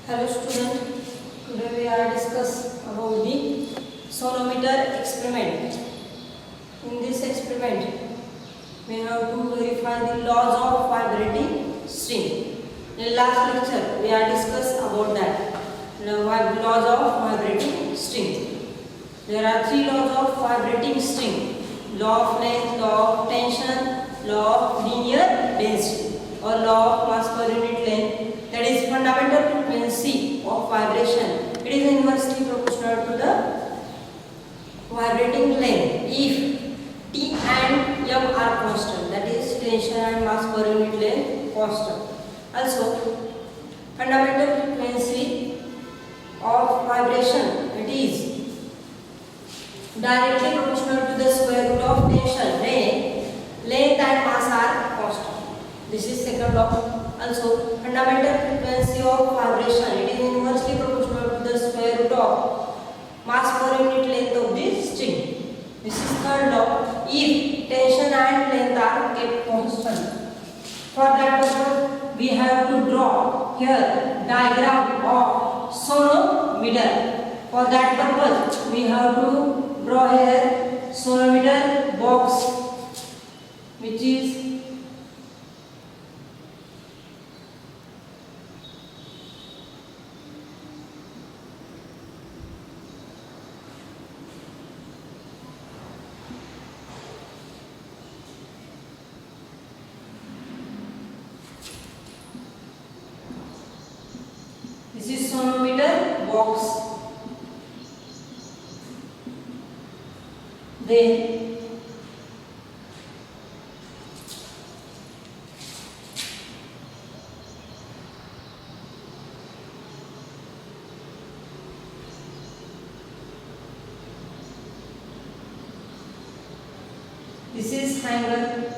Hello student, today we are discuss about the sonometer experiment. In this experiment, we have to verify the laws of vibrating string. In last lecture, we are discuss about that. Laws of vibrating string. There are three laws of vibrating string: law of length, law of tension, law of linear density, or law of mass per unit length. That is fundamental frequency of vibration. It is inversely proportional to the vibrating length if T and M are constant. That is tension and mass per unit length constant. Also, fundamental frequency of vibration, it is directly proportional to the square root of tension when length and mass are constant. This is second law. Also, fundamental frequency of vibration, it is inversely proportional to the square root of mass per unit length of the string. This is third law if tension and length are kept constant. For that purpose, we have to draw here diagram of sonometer. For that purpose, we have to draw here sonometer box, which is sonometer box. Then this is hanger.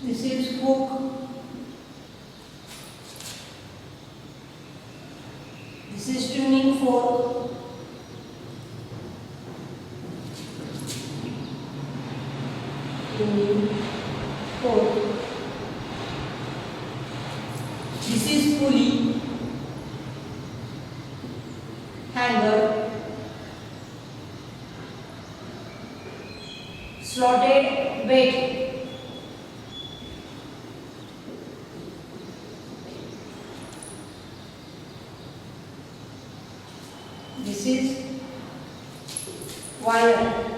This is hook. This is tuning fork. Tuning fork. This is pulley. Hanger. Slotted weight. This is wire.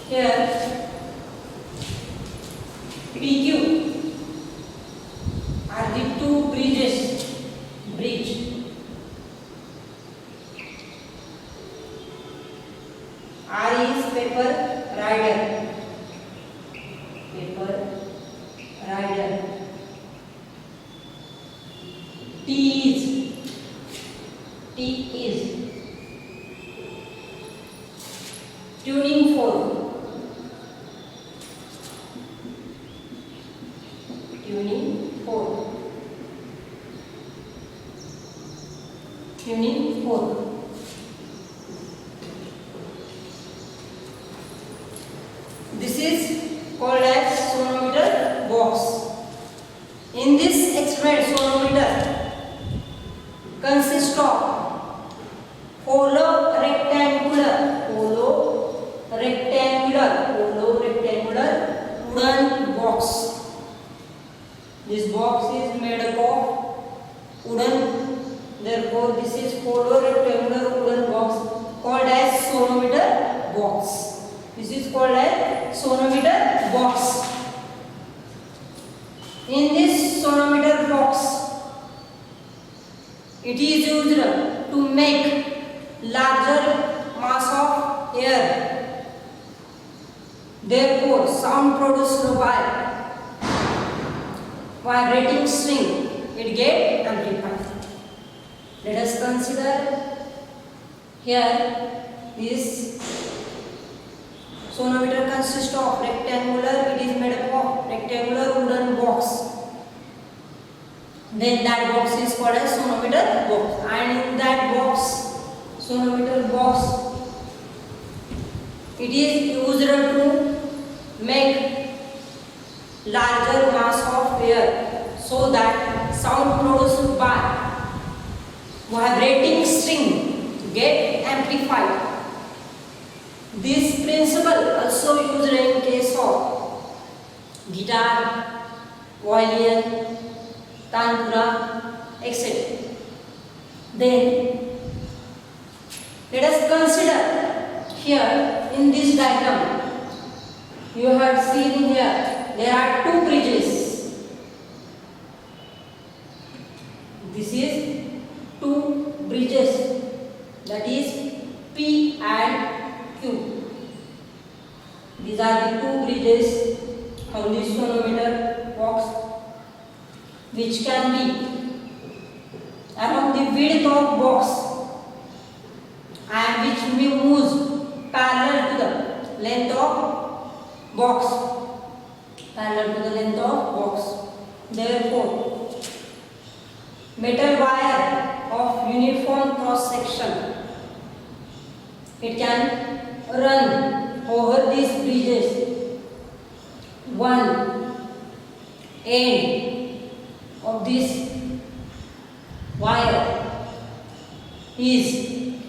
Here PQ are the two bridges. Bridge. R is paper rider. Paper rider. T is tuning fork, tuning fork, tuning fork. This is called as sonometer box. In this experiment, sonometer consists of hollow rectangular wooden box. This box is made up of wooden. Therefore, this is hollow rectangular wooden box called as sonometer box. This is called as sonometer box. In this sonometer box, it is used to make larger mass of air. Therefore, sound produced by vibrating string, it get amplified. Let us consider here this sonometer consists of rectangular, it is made up of rectangular wooden box. Then that box is called as sonometer box, and in that box, sonometer box, it is used to make larger mass of air so that sound produced by vibrating string get amplified. This principle also used in case of guitar, violin, tanpura, etc. Then let us consider here in this diagram. You have seen here there are two bridges. This is two bridges, that is P and Q. These are the two bridges on this sonometer box, which can be around the width of box and which moves parallel to the length of box. Therefore, metal wire of uniform cross section, it can run over these bridges. One end of this wire is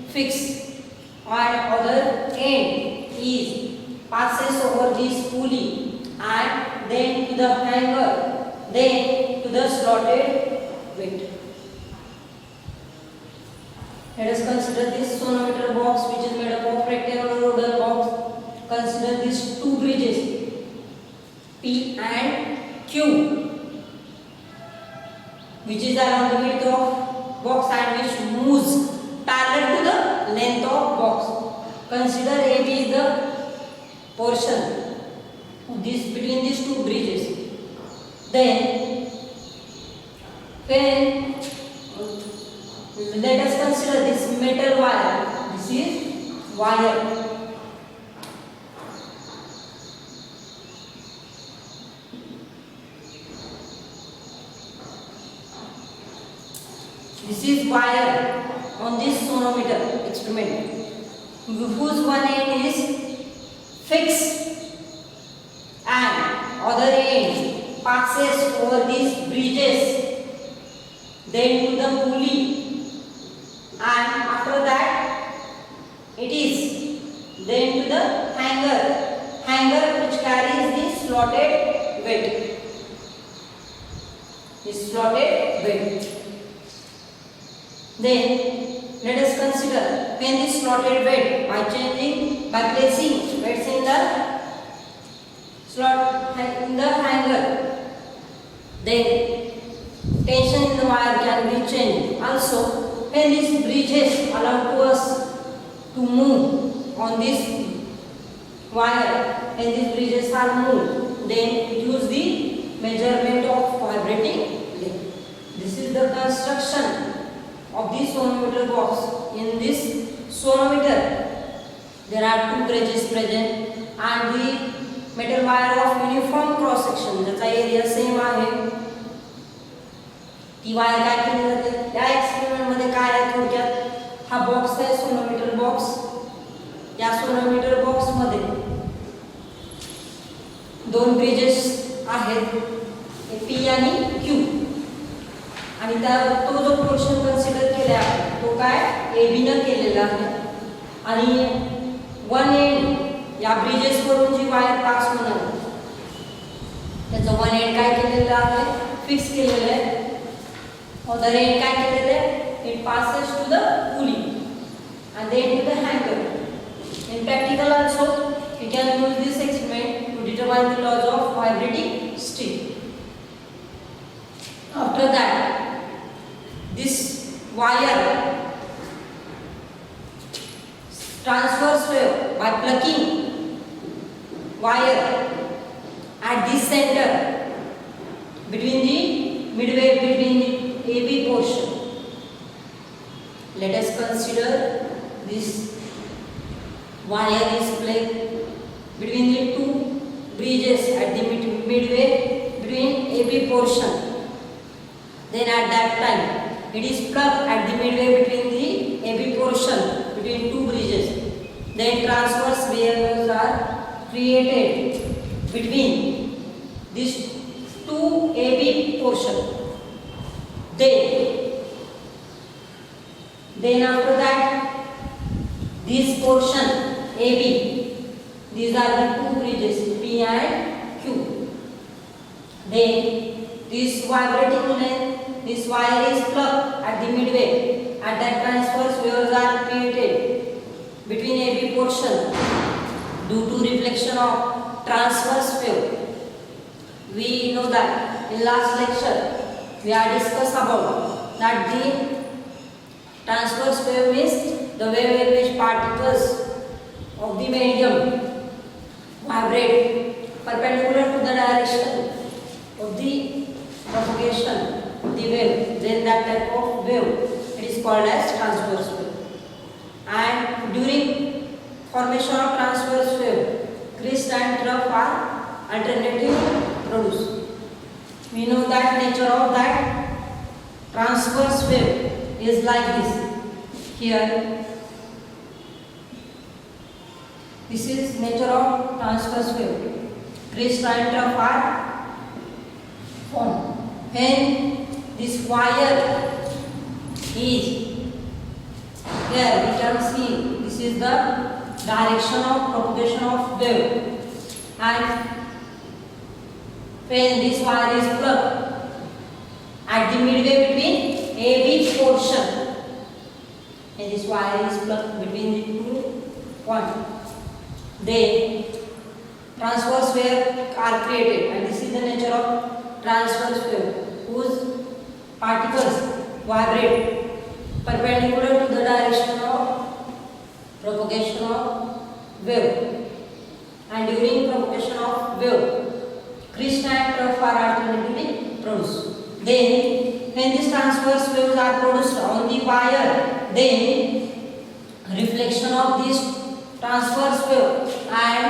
fixed and other end is passes over this pulley and then to the hanger, then to the slotted weight. Let us consider this sonometer box, which is made up of rectangular wooden box. Consider these two bridges P and Q, which is around the width of box and which moves parallel to the length of box. Consider AB is the portion of this between these two bridges. Then let us consider this metal wire. This is wire. This is wire on this sonometer experiment, whose one end is fixed and other end passes over these bridges, then to the pulley, and after that it is then to the hanger which carries the slotted weight. Then let us consider when this slotted weight by placing weights in the slot in the hanger, then tension in the wire can be changed. Also, when these bridges allow to us to move on this wire, when these bridges are moved, then it use the measurement of vibrating length. This is the construction of this sonometer box. In this sonometer, there are two bridges present and the metal wire of uniform cross section ज्याचा area same आहे ती wire काय केली जाते या experiment मध्ये काय आहे थोडक्यात हा बॉक्स आहे सोनोमीटर बॉक्स या सोनोमीटर बॉक्स मध्ये दोन ब्रिजेस आहेत P आणि Q आणि तो जो पोर्शन कन्सिडर केला आहे तो काय AB ने केलेला आहे आणि वन एंड या ब्रिजेस वरून जी वायर पास होणार त्याचं वन एंड काय केलेलं आहे फिक्स केलेलं आहे अदर एंड काय केलेलं आहे it passes to the pulley and then to the hanger. In practical also we can use this experiment to determine the laws of vibrating string. After that this wire transverse wave by plucking wire at this center between the midway between the AB portion. Let us consider this wire is placed between the two bridges at the midway between AB portion. Then at that time it is plucked at the midway between the AB portion between two bridges. Then transverse waves are created between these two AB portion. Then after that this portion AB, these are the two bridges P and Q. Then this vibrating length, this wire is plucked at the midway. At that transverse waves are created between AB portion due to reflection of transverse wave. We know that in last lecture we are discussed about that the transverse wave means the wave in which particles of the medium vibrate perpendicular to the direction of the propagation of the wave. Then that type of wave it is called as transverse wave. And during formation of transverse wave, crest and trough are alternatively produced. We know that nature of that transverse wave is like this. Here, this is nature of transverse wave. Crest and trough are formed. When this wire is here, we can see this is the direction of propagation of wave. And when this wire is plugged at the midway between AB portion, and this wire is plugged between the two points, then transverse wave are created, and this is the nature of transverse wave, whose particles vibrate perpendicular to the direction of propagation of wave. And during propagation of wave, crest and trough are alternatively produced. Then, when these transverse waves are produced on the wire, then reflection of this transverse wave and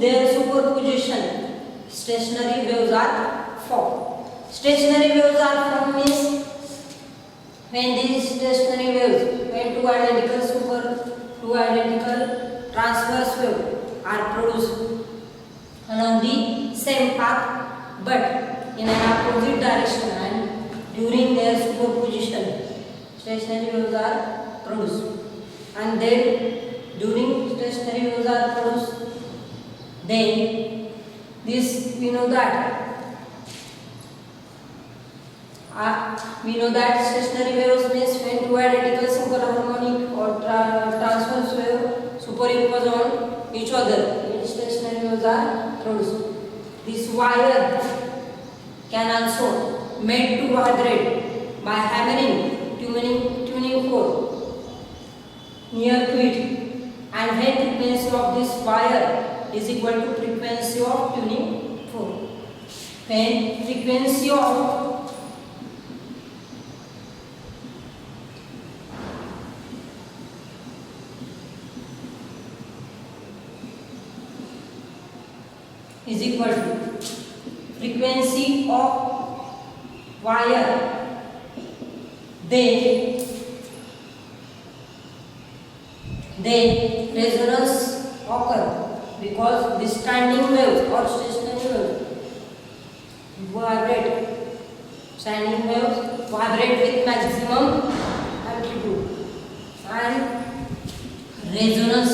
their superposition, stationary waves are formed. Stationary waves are formed means when these stationary waves, when two identical transverse waves are produced along the same path but in an opposite direction, and during their superposition stationary waves are produced. And then during stationary waves are produced, then this we know that stationary waves means when two identical simple harmonic or transverse wave superimpose on each other, stationary waves are produced. This wire can also made to vibrate by hammering tuning fork near to it, and when frequency of this wire is equal to frequency of tuning fork. When frequency of is equal to frequency of wire, then resonance occur, because the standing wave or stationary wave vibrate. Standing waves vibrate with maximum amplitude and resonance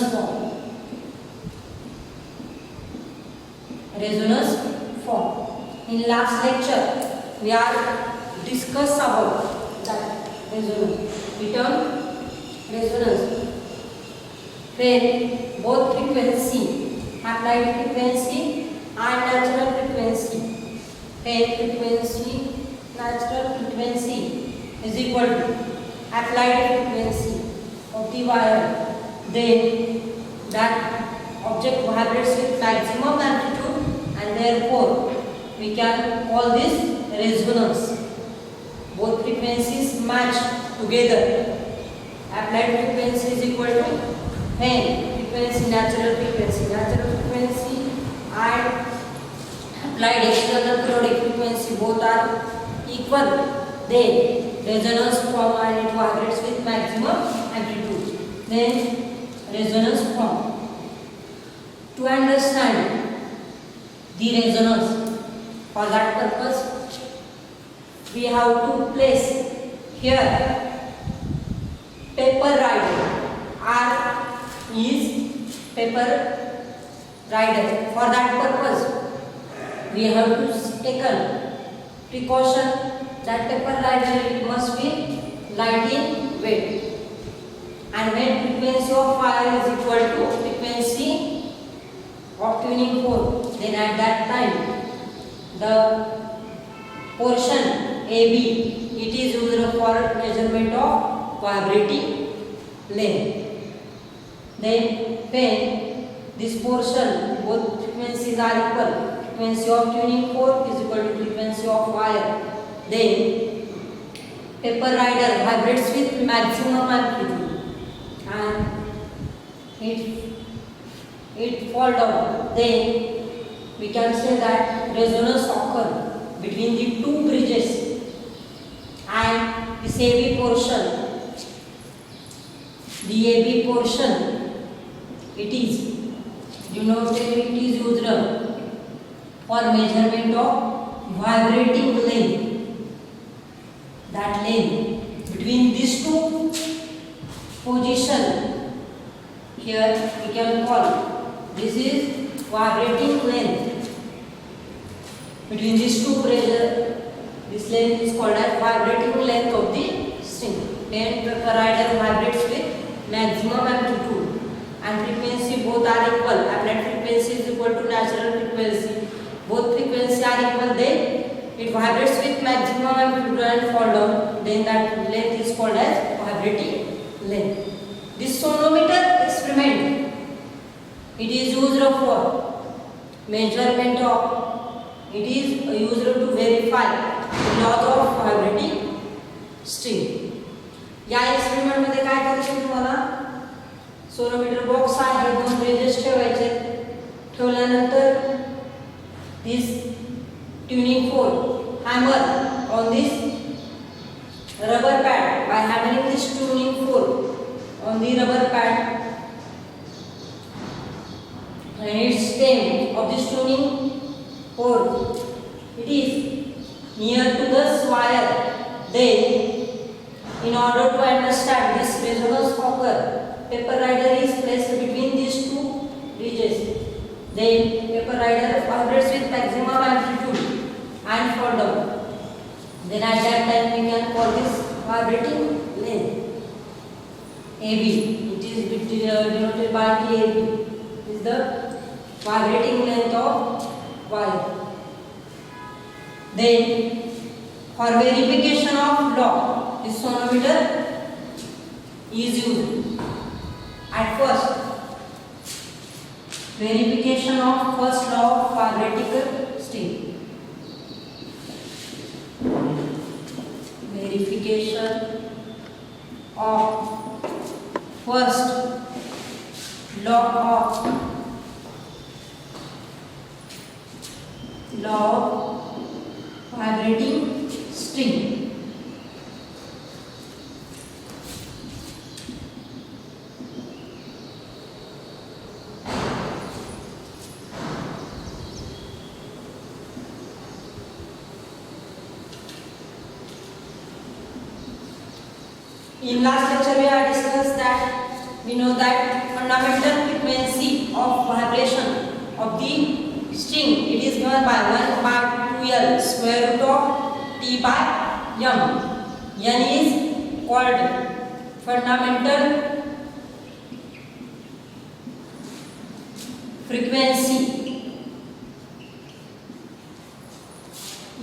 form. In last lecture we are discuss about that resonance. We term resonance when both frequency, applied frequency and natural frequency, when natural frequency is equal to applied frequency of the wire, then that object vibrates with maximum amplitude, and therefore we can call this resonance. Both frequencies match together. Applied frequency is equal to when natural frequency and applied external periodic frequency both are equal, then resonance form and it vibrates with maximum amplitude. Then resonance form. To understand the resonance, for that purpose we have to place here paper rider. R is paper rider. For that purpose we have to take a precaution that paper rider it must be light in weight, and when frequency of wire is equal to frequency of tuning fork, then at that time the portion AB it is used for measurement of vibrating length. Then when this portion both frequencies are equal, frequency of tuning fork is equal to frequency of wire, then paper rider vibrates with maximum amplitude and it fall down. Then we can say that resonance occur between the two bridges, and this AB portion, it is denoted, it is used for measurement of vibrating length. That length between these two position, here we can call this is vibrating length. Between these two bridges, this length is called as vibrating length of the string. Then paper rider vibrates with maximum amplitude and frequency both are equal. Applied frequency is equal to natural frequency. Both frequency are equal, then it vibrates with maximum amplitude and fall down. Then that length is called as vibrating length. This sonometer experiment, it is used for measurement of, it is used to verify the laws of vibrating string. या experiment मध्ये काय करायचं तुम्हाला, sonometer box आहे, दोन raises ठेवायचे, ठेवल्यानंतर this tuning fork hammer on this rubber pad. By hammering this tuning fork on the rubber pad, and its stem of this tuning fork it is near to the wire, then in order to understand this resonance occur, paper rider is placed between these two ridges. Then paper rider vibrates with maximum amplitude and fall down. Then at that time we can call this vibrating length AB. It is denoted by TAB. It is the vibrating length of wire. Then for verification of law, this sonometer is used. At first, verification of first law of vibrating string. Verification of first law of law of vibrating string. In last lecture we have discussed that we know that fundamental frequency of vibration of the string, it is given by 1 by 2L square root of T by M. N is called fundamental frequency.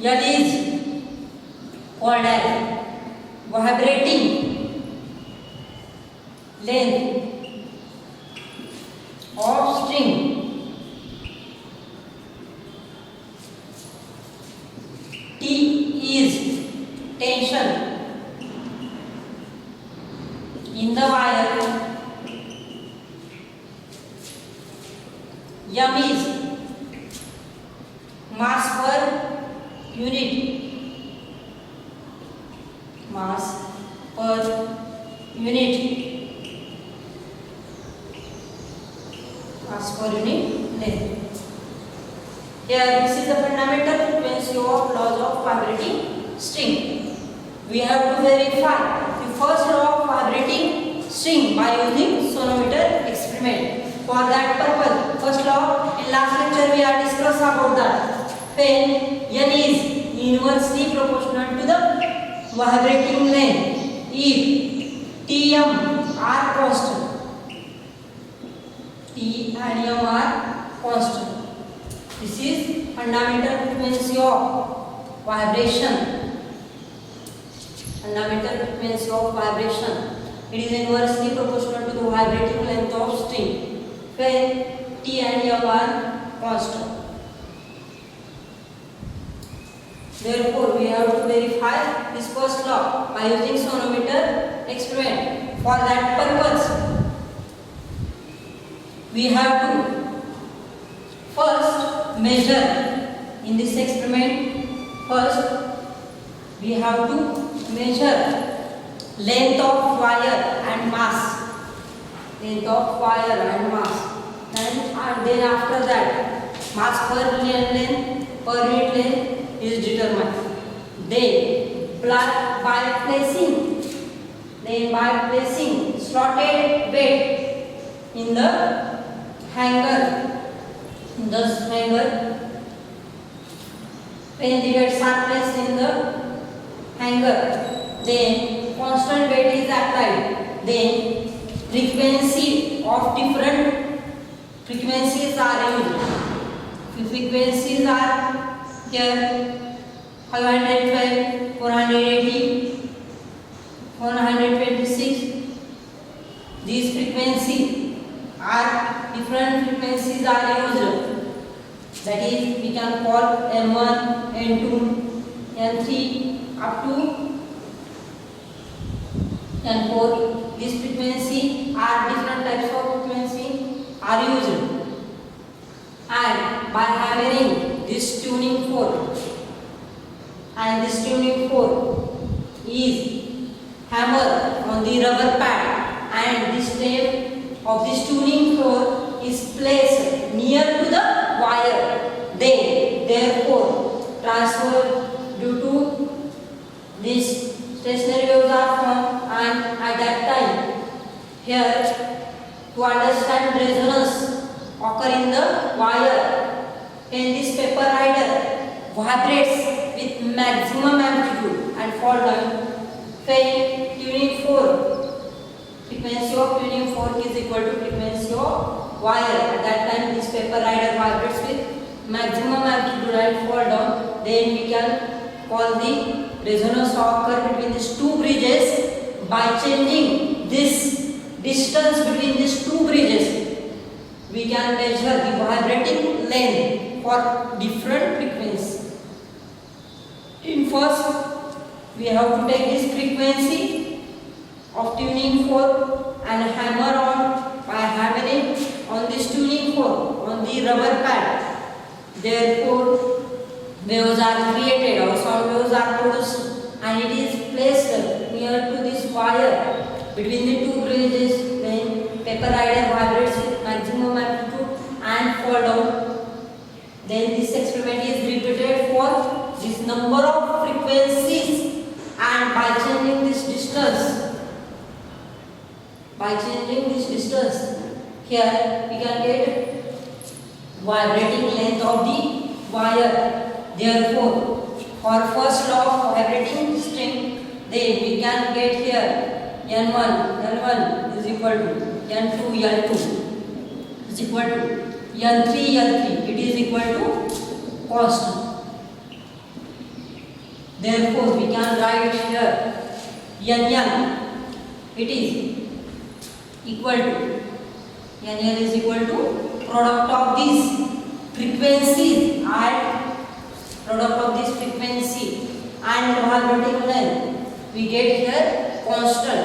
L is called as vibrating length of string. T is tension in the wire. M is mass per unit. Mass per unit. Mass per unit length. Here this is the fundamental frequency of laws of vibrating string. We have to verify the first law of vibrating string by using sonometer experiment. For that purpose, first law, in last lecture we have discussed about that. When N is inversely proportional to the vibrating length, if Tm are constant, T and M are constant. This is fundamental frequency of vibration. Fundamental frequency of vibration. It is inversely proportional to the vibrating length of string when T and M are constant. Therefore, we have to verify this first law by using sonometer experiment. For that purpose, we have to first measure in this experiment. First, we have to measure length of wire and mass. Length of wire and mass. And then after that, mass per unit length is determined. Then by placing slotted bed in the hanger. In this hanger, when the beds are placed in the hanger, then constant weight is applied. Then frequency of different frequencies are used. Frequencies are here 512, 480, 426. These frequencies are different frequencies are used. That is, we can call M1, N2, N3 up to N4. These frequency are different types of frequency are used. And by hammering this tuning fork, and this tuning fork is hammered on the rubber pad, and this stem of this tuning fork is placed near to the wire. Therefore, transfer due to this stationary waves are formed, and at that time, here to understand resonance occur in the wire, and this paper rider vibrates with maximum amplitude and fall down. When tuning fork, frequency of tuning fork is equal to frequency of wire. At that time, this paper rider vibrates with maximum amplitude and fall down. Then we can call the resonance occur between these two bridges by changing this distance between these two bridges. We can measure the vibrating length for different frequencies. In first, we have to take this frequency of tuning fork and hammer on by hammering on this tuning fork on the rubber pad. Therefore, waves are created or sound waves are produced, and it is placed near to this wire between the two bridges when paper rider vibrates with maximum amplitude and fall down. Then this experiment is repeated for this number of frequencies, and by changing this distance, here we can get vibrating length of the wire. Therefore, for first law of vibrating string, then we can get here N1 is equal to N2 is equal to N3 it is equal to constant. Therefore, we can write here N it is equal to product of these frequencies and vibrating length. We get here constant.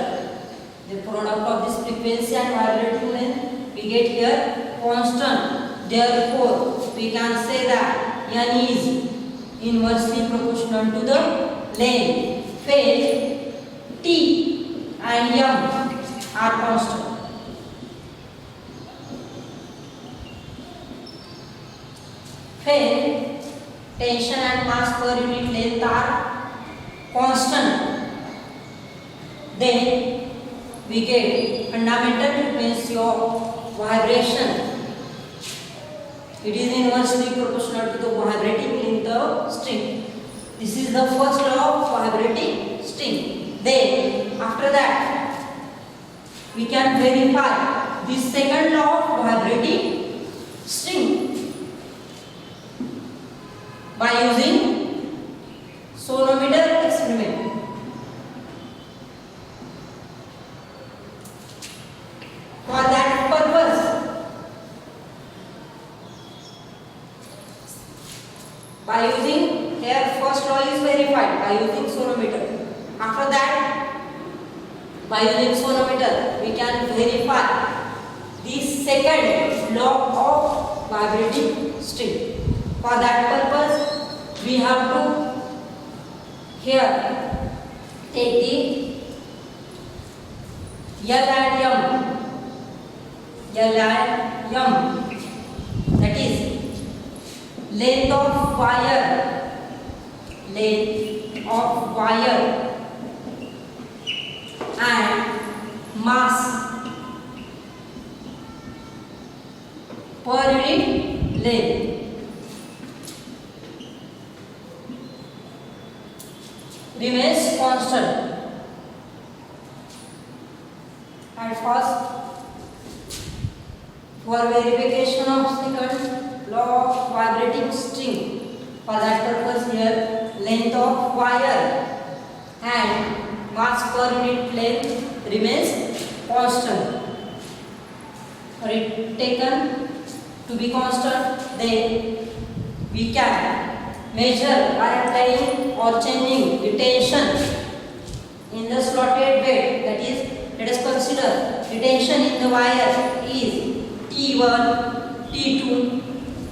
The product of this frequency and vibrating length we get here constant. Therefore, we can say that N is inversely proportional to the length. Phase T and M are constant. Phase, tension and mass per unit length are constant. Then we get fundamental frequency of vibration. It is inversely proportional to the vibrating length of string. This is the first law of vibrating string. Then after that we can verify this second law of vibrating string by using sonometer experiment. For that purpose, by using here first law is verified by using sonometer. After that, by using sonometer we can verify the second law of vibrating string. For that purpose, we have to here take the L and M, that is length of wire and mass per unit length. Remains constant. At first, for verification of second law of vibrating string, for that purpose here length of wire and mass per unit length remains constant. For it taken to be constant, then we can measure by applying or changing the tension in the slotted bed. That is, let us consider the tension in the wire is T1, T2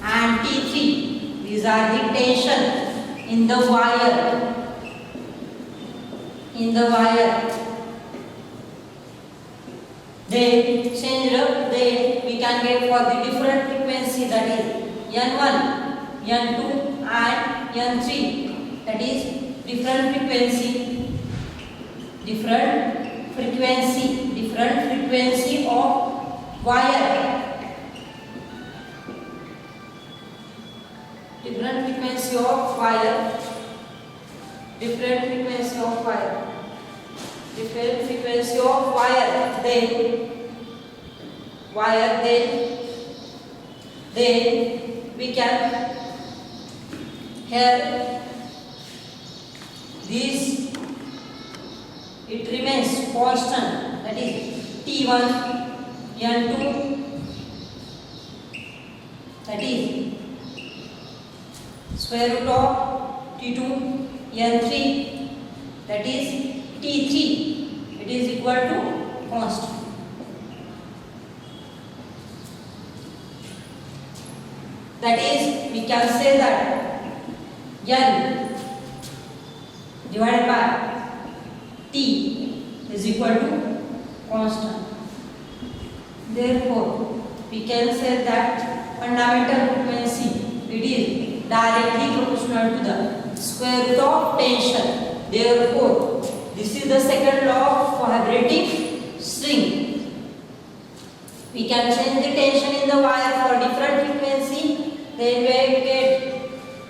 and T3. These are the tension in the wire. Then change up, then we can get for the different frequency, that is N1, N2 and N3, that is different frequency of wire, different frequency of wire, then we can here this it remains constant, that is T1, N2, that is square root of T2, N3, that is T3, it is equal to constant. That is, we can say that N divided by T is equal to constant. Therefore, we can say that fundamental frequency, it is directly proportional to the square root of tension. Therefore, this is the second law of vibrating string. We can change the tension in the wire for different frequency. Then we get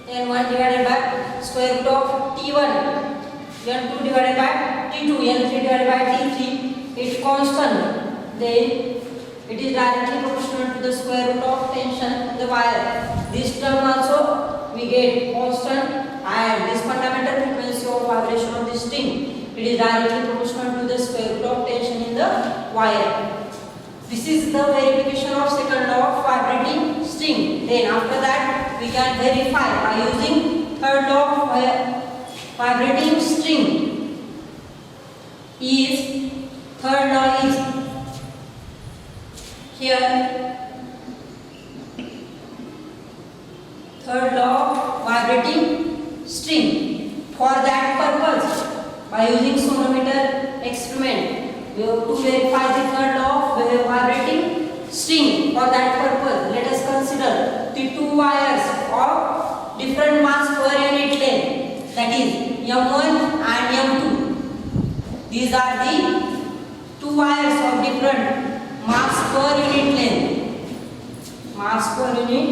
N1 divided by square root of T1, N2 divided by T2, N3 divided by T3. It's constant. Then it is directly proportional to the square root of tension in the wire. This term also we get constant, and this fundamental frequency of vibration of this string, it is directly proportional to the square root of tension in the wire. This is the verification of second law of vibrating string. Then after that we can verify by using third law of vibrating string. Third law is here. Third law of vibrating string. For that purpose, by using sonometer experiment, we have to verify the third law of vibrating string. For that purpose, let us consider the two wires of different mass per unit length, that is M1 and M2. These are the two wires of different mass per unit length. Mass per unit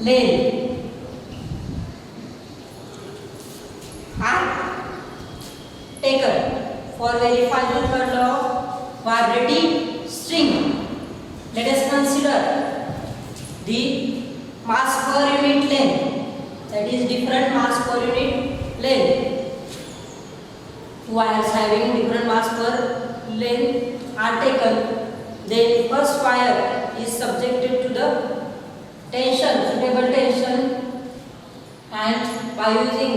length are taken for verifying the third law of vibrating string. Let us consider the mass per unit length, that is different mass per unit length. Two wires having different mass per length are taken. Then first wire is subjected to the tension, suitable tension, and by using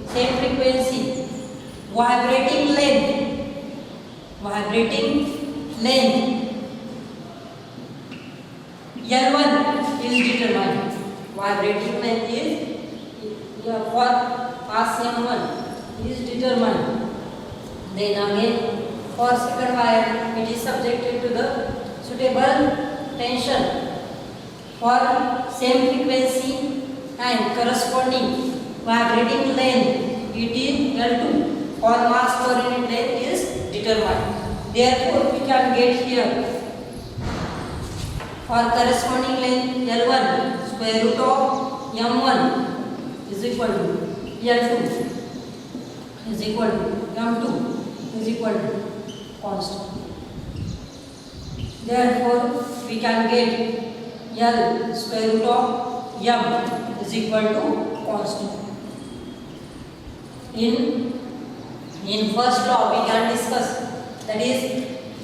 same frequency, vibrating length L1 is determined. Vibrating length is for pass M1 is determined. Then again for second wire it is subjected to the suitable tension for same frequency and corresponding vibrating length, it is L2 or mass per unit length is determined. Therefore, we can get here for corresponding length L1 square root of M1 is equal to L2 is equal to M2 is equal to constant. Therefore, we can get L square root of M is equal to constant. In first law we can discuss, that is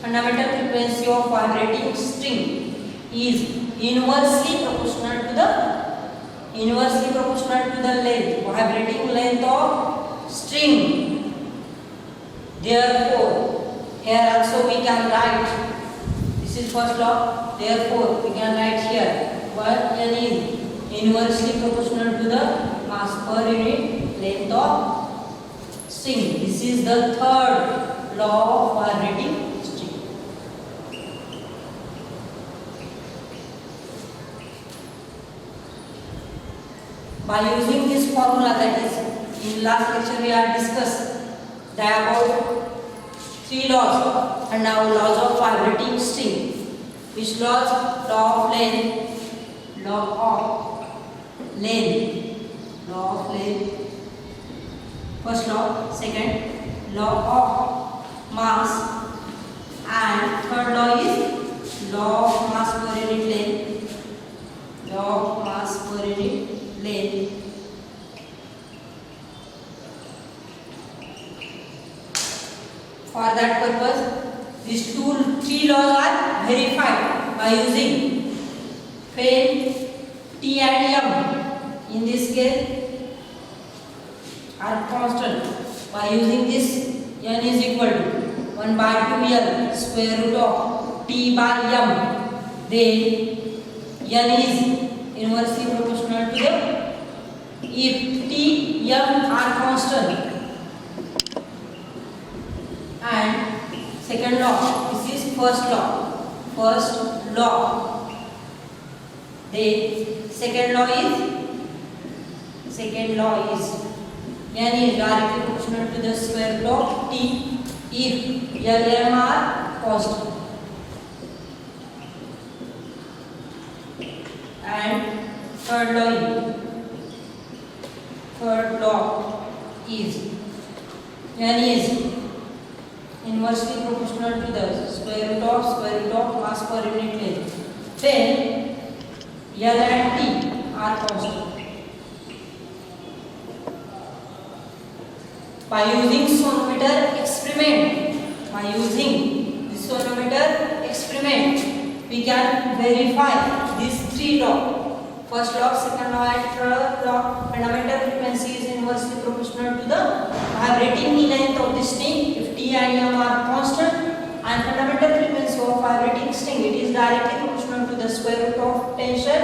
fundamental frequency of vibrating string is inversely proportional to the length, vibrating length of string. Therefore, here also we can write, this is first law, therefore we can write here 1 N is inversely proportional to the mass per unit length of string. This is the third law of vibrating string. By using this formula, that is in last lecture we have discussed about three laws, and now laws of vibrating string. Which laws? Law of length, law of length, first law, second law of mass, and third law is law of mass per unit length, For that purpose, these three laws are verified by using Fane, T and M. In this case, are constant. By using this, N is equal to 1 by 2L square root of T by M. Then N is inversely proportional to the if T, M are constant. And second law, this is first law. First law. The second law is n is directly proportional to the square root of T if L, M are constant. And third law is n is inversely proportional to the square root of mass per unit length. Then L and T are constant. By using sonometer experiment, we can verify these three laws. First law, second law, and third law. Fundamental frequency is inversely proportional to the vibrating length of the string if T and M are constant, and fundamental frequency of vibrating string, it is directly proportional to the square root of tension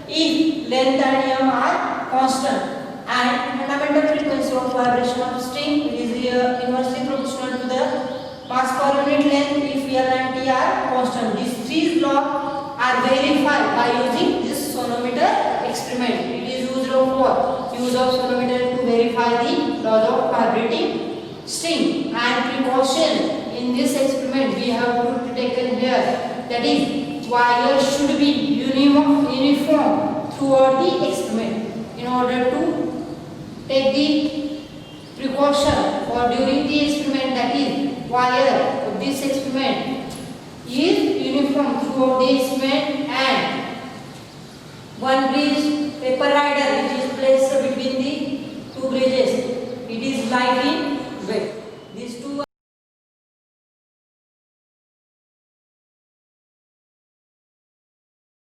if length and M are constant. And fundamental frequency of vibration of string, it is inversely proportional to the mass per unit length if L and T are constant. These three laws are verified by using this sonometer experiment. It is used for use of sonometer to verify the laws of vibrating string. And precaution in this experiment we have to taken here, that is wire should be uniform throughout the experiment. In order to take the precaution for during the experiment, that is wire of this experiment is uniform throughout the experiment, and one bridge paper rider which is placed